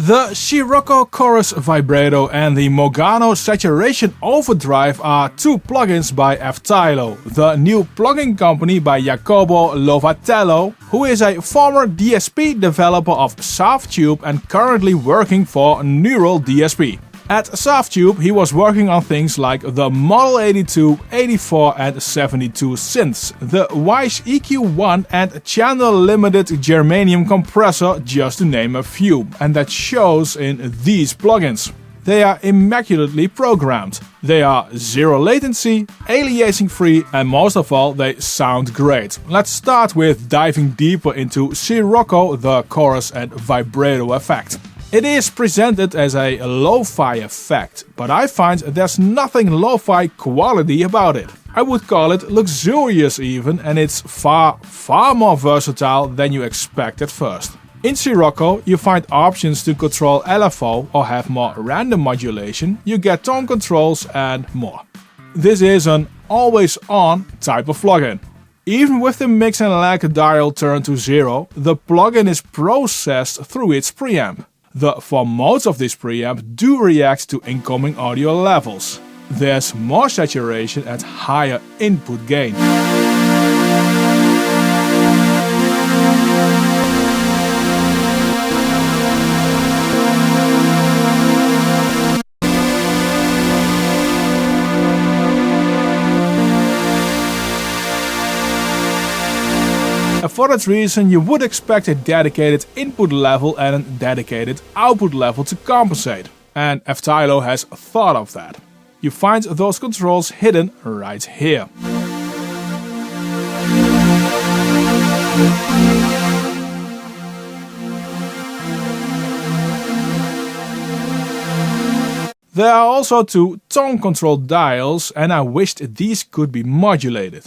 The Scirocco Chorus Vibrato and the Mogano Saturation Overdrive are two plugins by Eftilo, the new plugin company by Jacopo Lovatello, who is a former DSP developer of Softube and currently working for Neural DSP. At Softube, he was working on things like the Model 82, 84 and 72 synths, the Wise EQ1 and channel limited germanium compressor, just to name a few, and that shows in these plugins. They are immaculately programmed. They are zero latency, aliasing free, and most of all, they sound great. Let's start with diving deeper into Scirocco, the chorus and vibrato effect. It is presented as a lo-fi effect, but I find there's nothing lo-fi quality about it. I would call it luxurious even, and it's far more versatile than you expect at first. In Scirocco, you find options to control LFO or have more random modulation, you get tone controls and more. This is an always-on type of plugin. Even with the mix and lag dial turned to 0, the plugin is processed through its preamp. The 4 modes of this preamp do react to incoming audio levels. There's more saturation at higher input gain. And for that reason, you would expect a dedicated input level and a dedicated output level to compensate. And Eftilo has thought of that. You find those controls hidden right here. There are also 2 tone control dials, and I wished these could be modulated.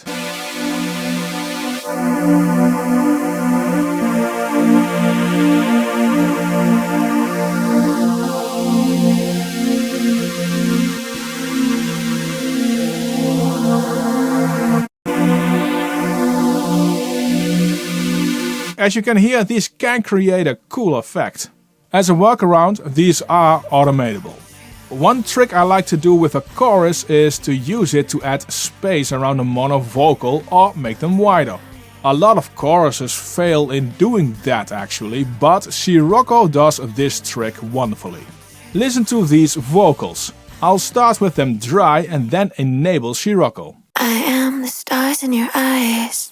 As you can hear, these can create a cool effect. As a workaround, these are automatable. One trick I like to do with a chorus is to use it to add space around a mono vocal or make them wider. A lot of choruses fail in doing that actually, but Scirocco does this trick wonderfully. Listen to these vocals. I'll start with them dry and then enable Scirocco. I am the stars in your eyes,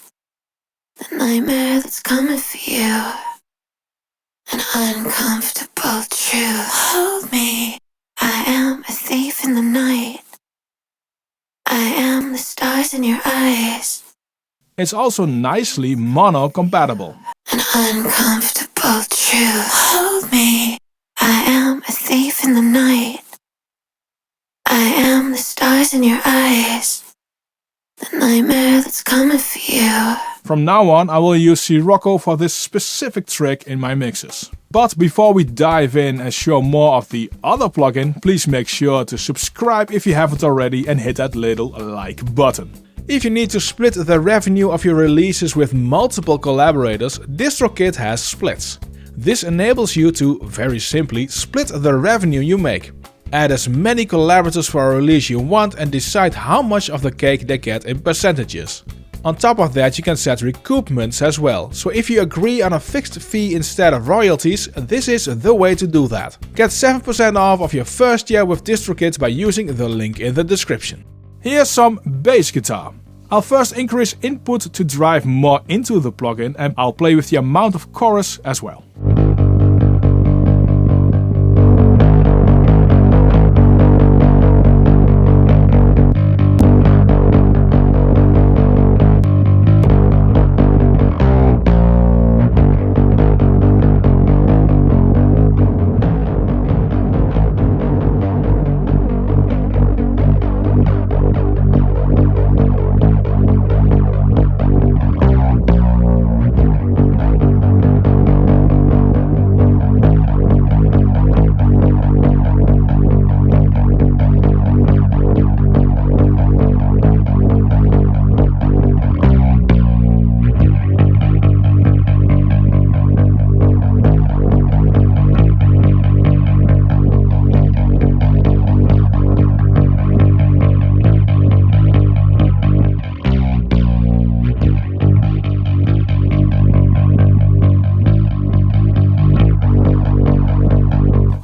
the nightmare that's coming for you, an uncomfortable truth. Hold me, I am a thief in the night, I am the stars in your eyes. It's also nicely mono compatible. An uncomfortable truth. Hold me, I am a thief in the night, I am the stars in your eyes, the nightmare that's coming for you. From now on, I will use Scirocco for this specific trick in my mixes. But before we dive in and show more of the other plugin, please make sure to subscribe if you haven't already and hit that little like button. If you need to split the revenue of your releases with multiple collaborators, DistroKid has splits. This enables you to, very simply, split the revenue you make. Add as many collaborators for a release you want and decide how much of the cake they get in percentages. On top of that, you can set recoupments as well, so if you agree on a fixed fee instead of royalties, this is the way to do that. Get 7% off of your first year with DistroKid by using the link in the description. Here's some bass guitar. I'll first increase input to drive more into the plugin, and I'll play with the amount of chorus as well.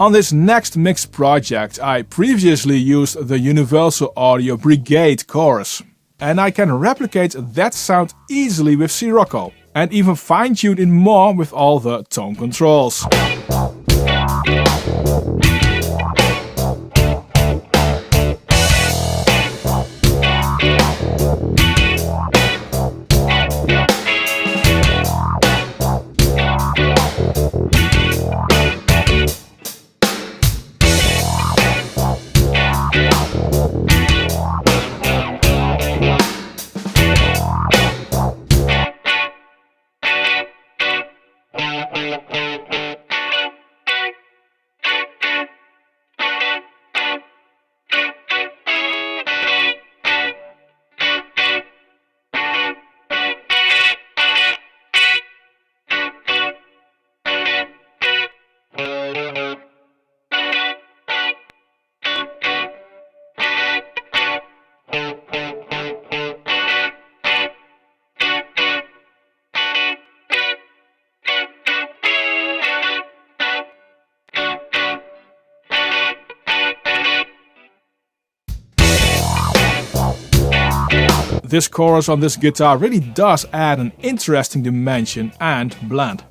On this next mixed project, I previously used the Universal Audio Brigade chorus. And I can replicate that sound easily with Scirocco. And even fine-tune it more with all the tone controls. This chorus on this guitar really does add an interesting dimension and blend.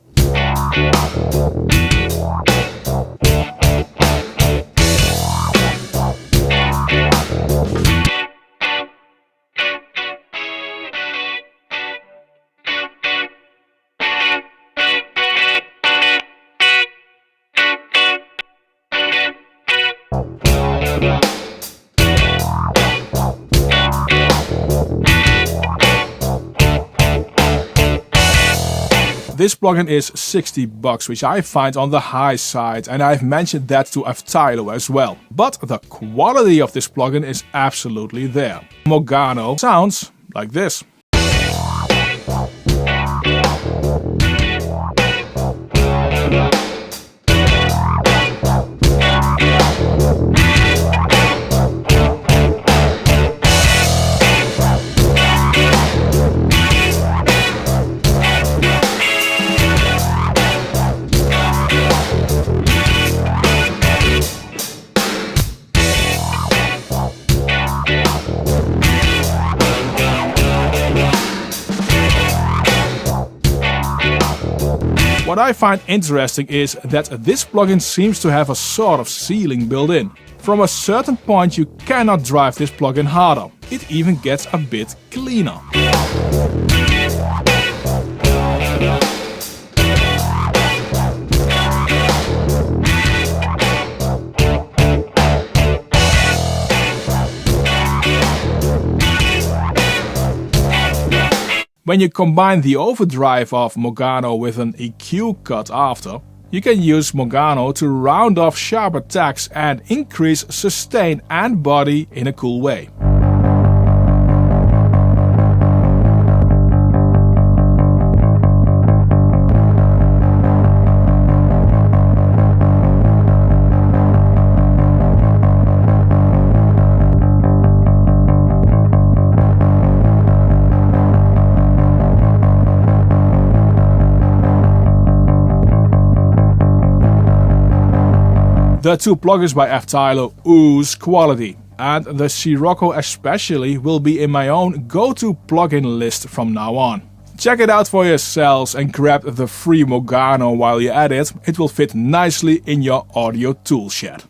This plugin is $60, which I find on the high side, and I've mentioned that to Eftilo as well. But the quality of this plugin is absolutely there. Mogano sounds like this. What I find interesting is that this plugin seems to have a sort of ceiling built in. From a certain point you cannot drive this plugin harder. It even gets a bit cleaner. When you combine the overdrive of Mogano with an EQ cut after, you can use Mogano to round off sharp attacks and increase sustain and body in a cool way. The two plugins by Eftilo ooze quality, and the Scirocco especially will be in my own go-to plugin list from now on. Check it out for yourselves and grab the free Mogano while you're at it. It will fit nicely in your audio toolshed.